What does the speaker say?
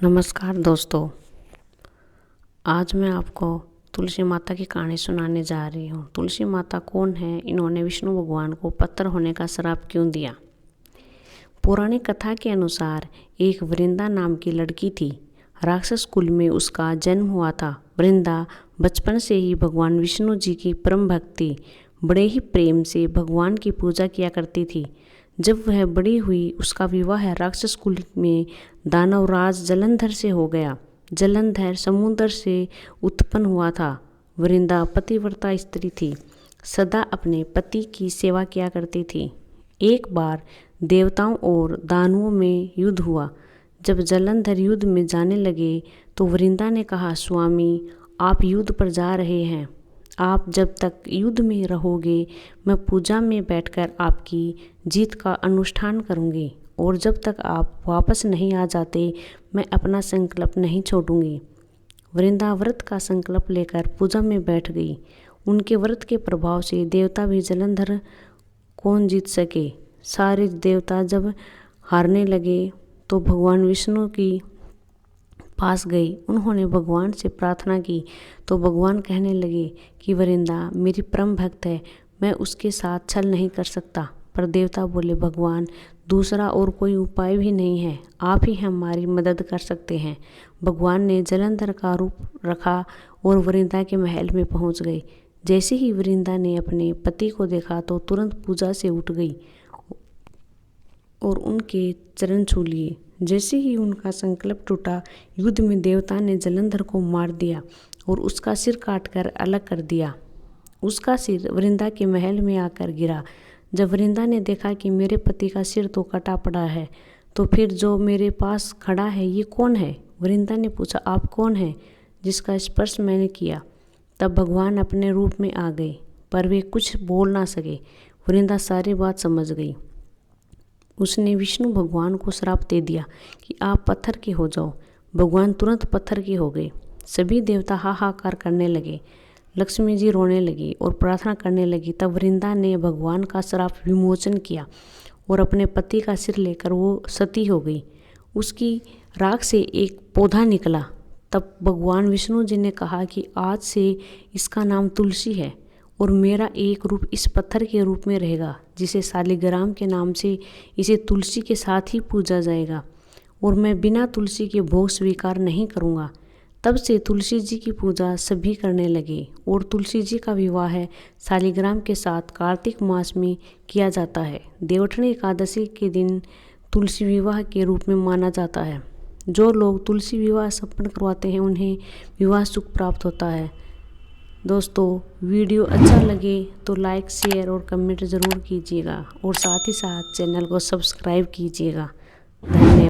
नमस्कार दोस्तों, आज मैं आपको तुलसी माता की कहानी सुनाने जा रही हूँ। तुलसी माता कौन है? इन्होंने विष्णु भगवान को पत्थर होने का श्राप क्यों दिया? पौराणिक कथा के अनुसार एक वृंदा नाम की लड़की थी। राक्षस कुल में उसका जन्म हुआ था। वृंदा बचपन से ही भगवान विष्णु जी की परम भक्ति, बड़े ही प्रेम से भगवान की पूजा किया करती थी। जब वह बड़ी हुई, उसका विवाह राक्षस कुल में दानवराज जलंधर से हो गया। जलंधर समुद्र से उत्पन्न हुआ था। वृंदा पतिव्रता स्त्री थी, सदा अपने पति की सेवा किया करती थी। एक बार देवताओं और दानवों में युद्ध हुआ। जब जलंधर युद्ध में जाने लगे तो वृंदा ने कहा, स्वामी, आप युद्ध पर जा रहे हैं। आप जब तक युद्ध में रहोगे, मैं पूजा में बैठकर आपकी जीत का अनुष्ठान करूंगी, और जब तक आप वापस नहीं आ जाते, मैं अपना संकल्प नहीं छोड़ूंगी। वृंदा व्रत का संकल्प लेकर पूजा में बैठ गई। उनके व्रत के प्रभाव से देवता भी जलंधर कौन जीत सके। सारे देवता जब हारने लगे तो भगवान विष्णु की पास गई। उन्होंने भगवान से प्रार्थना की तो भगवान कहने लगे कि वृंदा मेरी परम भक्त है, मैं उसके साथ छल नहीं कर सकता। पर देवता बोले, भगवान, दूसरा और कोई उपाय भी नहीं है, आप ही हमारी मदद कर सकते हैं। भगवान ने जलंधर का रूप रखा और वृंदा के महल में पहुंच गए। जैसे ही वृंदा ने अपने पति को देखा तो तुरंत पूजा से उठ गई और उनके चरण छू लिए। जैसे ही उनका संकल्प टूटा, युद्ध में देवता ने जलंधर को मार दिया और उसका सिर काटकर अलग कर दिया। उसका सिर वृंदा के महल में आकर गिरा। जब वृंदा ने देखा कि मेरे पति का सिर तो कटा पड़ा है, तो फिर जो मेरे पास खड़ा है ये कौन है? वृंदा ने पूछा, आप कौन हैं जिसका स्पर्श मैंने किया? तब भगवान अपने रूप में आ गए, पर वे कुछ बोल ना सके। वृंदा सारी बात समझ गई। उसने विष्णु भगवान को श्राप दे दिया कि आप पत्थर के हो जाओ। भगवान तुरंत पत्थर के हो गए। सभी देवता हाहाकार करने लगे। लक्ष्मी जी रोने लगी और प्रार्थना करने लगी। तब वृंदा ने भगवान का श्राप विमोचन किया और अपने पति का सिर लेकर वो सती हो गई। उसकी राख से एक पौधा निकला। तब भगवान विष्णु जी ने कहा कि आज से इसका नाम तुलसी है और मेरा एक रूप इस पत्थर के रूप में रहेगा, जिसे शालिग्राम के नाम से इसे तुलसी के साथ ही पूजा जाएगा, और मैं बिना तुलसी के भोग स्वीकार नहीं करूँगा। तब से तुलसी जी की पूजा सभी करने लगे और तुलसी जी का विवाह शालिग्राम के साथ कार्तिक मास में किया जाता है। देवउठनी एकादशी के दिन तुलसी विवाह के रूप में माना जाता है। जो लोग तुलसी विवाह संपन्न करवाते हैं उन्हें विवाह सुख प्राप्त होता है। दोस्तों, वीडियो अच्छा लगे तो लाइक, शेयर और कमेंट ज़रूर कीजिएगा और साथ ही साथ चैनल को सब्सक्राइब कीजिएगा। धन्यवाद।